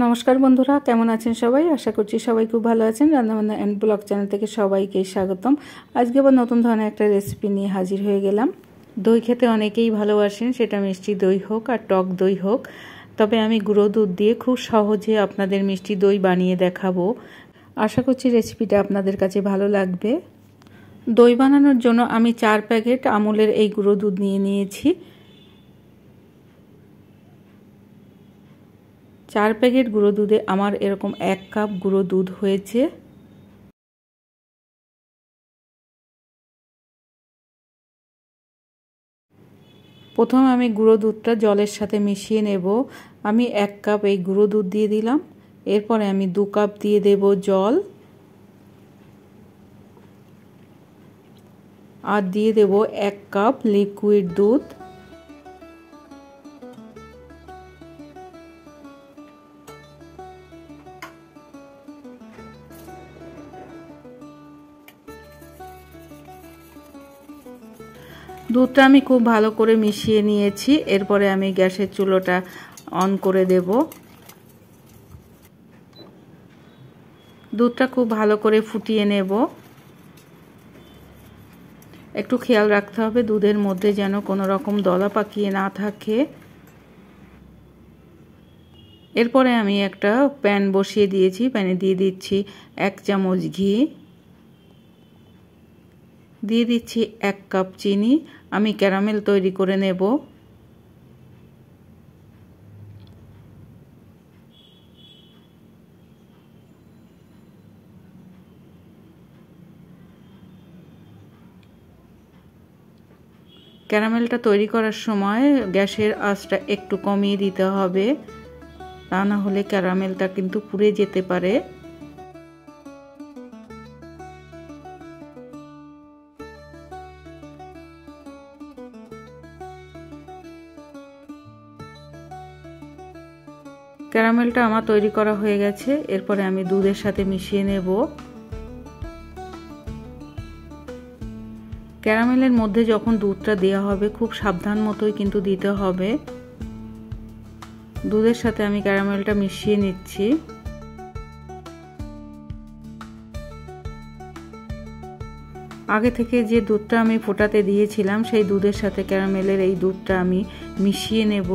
নমস্কার বন্ধুরা, কেমন আছেন সবাই? আশা করছি সবাই খুব ভালো আছেন। রান্নাবান্না অ্যান্ড ব্লগ চ্যানেল থেকে সবাইকে স্বাগতম। আজকে আবার নতুন ধরনের একটা রেসিপি নিয়ে হাজির হয়ে গেলাম। দই খেতে অনেকেই ভালোবাসেন, সেটা মিষ্টি দই হোক আর টক দই হোক। তবে আমি গুঁড়ো দুধ দিয়ে খুব সহজে আপনাদের মিষ্টি দই বানিয়ে দেখাবো। আশা করছি রেসিপিটা আপনাদের কাছে ভালো লাগবে। দই বানানোর জন্য আমি 4 প্যাকেট আমুলের এই গুঁড়ো দুধ নিয়ে নিয়েছি। 4 প্যাকেট গুঁড়ো দুধে আমার এরকম 1 কাপ গুঁড়ো দুধ হয়েছে। প্রথম আমি গুঁড়ো দুধটা জলের সাথে মিশিয়ে নেব। আমি 1 কাপ এই গুঁড়ো দুধ দিয়ে দিলাম। এরপরে আমি 2 কাপ দিয়ে দেব জল, আর দিয়ে দেব 1 কাপ লিকুইড দুধ। দুধটা আমি খুব ভালো করে মিশিয়ে নিয়েছি। এরপরে আমি গ্যাসের চুলোটা অন করে দেব। দুধটা খুব ভালো করে ফুটিয়ে নেব। একটু খেয়াল রাখতে হবে দুধের মধ্যে যেন কোনো রকম দলা পাকিয়ে না থাকে। এরপরে আমি একটা প্যান বসিয়ে দিয়েছি। প্যানে দিয়ে দিচ্ছি 1 চামচ ঘি, দিয়ে দিচ্ছি 1 কাপ চিনি। আমি ক্যারামেল তৈরি করে নেব। ক্যারামেলটা তৈরি করার সময় গ্যাসের আঁচটা একটু কমিয়ে দিতে হবে, তা না হলে ক্যারামেলটা কিন্তু পুড়ে যেতে পারে। ক্যারামেলটা আমার তৈরি করা হয়ে গেছে। এরপরে আমি দুধের সাথে মিশিয়ে নেব। ক্যারামেলের মধ্যে যখন দুধটা দেওয়া হবে খুব সাবধান মতোই কিন্তু দিতে হবে। দুধের সাথে আমি ক্যারামেলটা মিশিয়ে নিচ্ছি। আগে থেকে যে দুধটা আমি ফোটাতে দিয়েছিলাম সেই দুধের সাথে ক্যারামেলের এই দুধটা আমি মিশিয়ে নেব।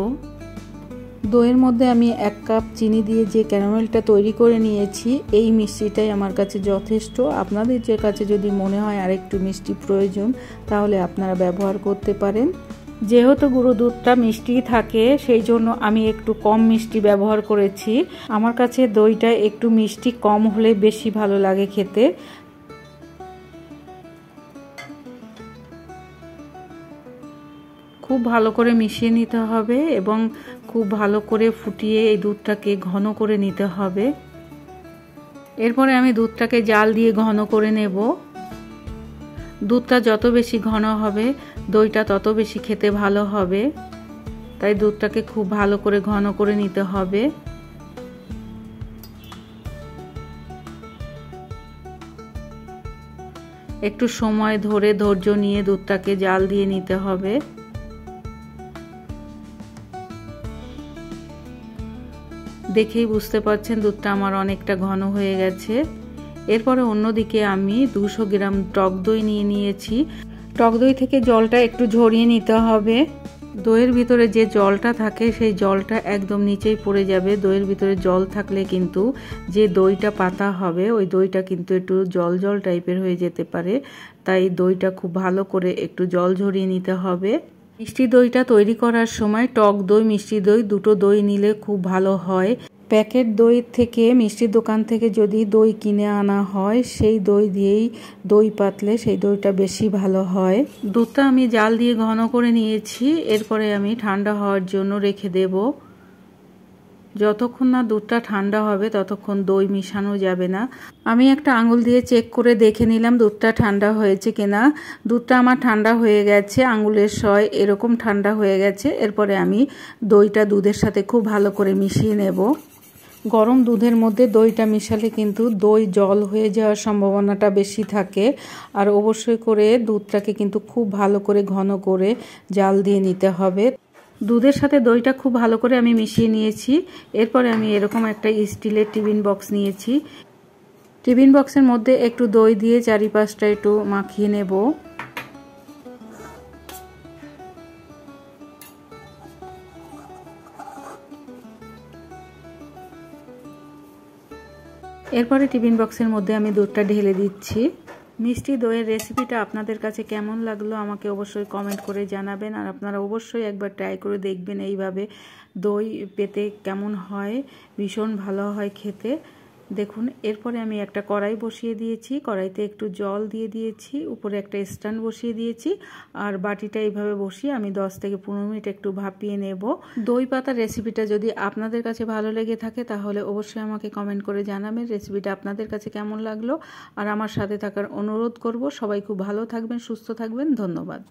দইয়ের মধ্যে আমি 1 কাপ চিনি দিয়ে যে ক্যারামেলটা তৈরি করে নিয়েছি, এই মিষ্টিটাই আমার কাছে যথেষ্ট। আপনাদের যে কাছে যদি মনে হয় আর একটু মিষ্টি প্রয়োজন, তাহলে আপনারা ব্যবহার করতে পারেন। যেহেতু গুঁড়ো দুধটা মিষ্টি থাকে, সেই জন্য আমি একটু কম মিষ্টি ব্যবহার করেছি। আমার কাছে দইটা একটু মিষ্টি কম হলে বেশি ভালো লাগে খেতে। খুব ভালো করে মিশিয়ে নিতে হবে এবং খুব ভালো করে ফুটিয়ে এই দুধটাকে ঘন করে নিতে হবে। এরপরে আমি দুধটাকে জাল দিয়ে ঘন করে নেব। দুধটা যত বেশি ঘন হবে দইটা তত বেশি খেতে ভালো হবে, তাই দুধটাকে খুব ভালো করে ঘন করে নিতে হবে। একটু সময় ধরে ধৈর্য নিয়ে দুধটাকে জাল দিয়ে নিতে হবে। দেখেই বুঝতে পারছেন দুধটা আমার অনেকটা ঘন হয়ে গেছে। এরপরে অন্যদিকে আমি 200 গ্রাম টক দই নিয়ে নিয়েছি। টক দই থেকে জলটা একটু ঝরিয়ে নিতে হবে। দইয়ের ভিতরে যে জলটা থাকে সেই জলটা একদম নিচেই পড়ে যাবে। দইয়ের ভিতরে জল থাকলে কিন্তু যে দইটা পাতা হবে ওই দইটা কিন্তু একটু জল জল টাইপের হয়ে যেতে পারে, তাই দইটা খুব ভালো করে একটু জল ঝরিয়ে নিতে হবে। মিষ্টি দইটা তৈরি করার সময় টক দই মিষ্টি দই দুটো দই নিলে খুব ভালো হয়। প্যাকেট দই থেকে মিষ্টির দোকান থেকে যদি দই কিনে আনা হয়, সেই দই দিয়েই দই পাতলে সেই দইটা বেশি ভালো হয়। দুধটা আমি জাল দিয়ে ঘন করে নিয়েছি। এরপরে আমি ঠান্ডা হওয়ার জন্য রেখে দেব। যতক্ষণ না দুধটা ঠান্ডা হবে ততক্ষণ দই মিশানো যাবে না। আমি একটা আঙুল দিয়ে চেক করে দেখে নিলাম দুধটা ঠান্ডা হয়েছে কিনা। দুধটা আমার ঠান্ডা হয়ে গেছে, আঙুলের সয় এরকম ঠান্ডা হয়ে গেছে। এরপরে আমি দইটা দুধের সাথে খুব ভালো করে মিশিয়ে নেব। গরম দুধের মধ্যে দইটা মিশালে কিন্তু দই জল হয়ে যাওয়ার সম্ভাবনাটা বেশি থাকে। আর অবশ্যই করে দুধটাকে কিন্তু খুব ভালো করে ঘন করে জাল দিয়ে নিতে হবে। দুধের সাথে দইটা খুব ভালো করে আমি মিশিয়ে নিয়েছি। এরপরে আমি এরকম একটা স্টিলের টিফিন বক্স নিয়েছি। টিফিন বক্সের মধ্যে একটু দই দিয়ে চারিপাশটা একটু মাখিয়ে নেব। এরপরে টিফিন বক্সের মধ্যে আমি দুধটা ঢেলে দিচ্ছি। মিষ্টি দইয়ের রেসিপিটা আপনাদের কাছে কেমন লাগলো আমাকে অবশ্যই কমেন্ট করে জানাবেন। আর আপনারা অবশ্যই একবার ট্রাই করে দেখবেন এইভাবে দই পেতে কেমন হয়, ভীষণ ভালো হয় খেতে। দেখুন, এরপরে আমি একটা কড়াই বসিয়ে দিয়েছি, কড়াইতে একটু জল দিয়ে দিয়েছি, উপরে একটা স্ট্যান্ড বসিয়ে দিয়েছি আর বাটিটা এইভাবে বসিয়ে আমি 10 থেকে 15 মিনিট একটু ভাপিয়ে নেব। দই পাতার রেসিপিটা যদি আপনাদের কাছে ভালো লেগে থাকে তাহলে অবশ্যই আমাকে কমেন্ট করে জানাবেন রেসিপিটা আপনাদের কাছে কেমন লাগলো। আর আমার সাথে থাকার অনুরোধ করব। সবাই খুব ভালো থাকবেন, সুস্থ থাকবেন। ধন্যবাদ।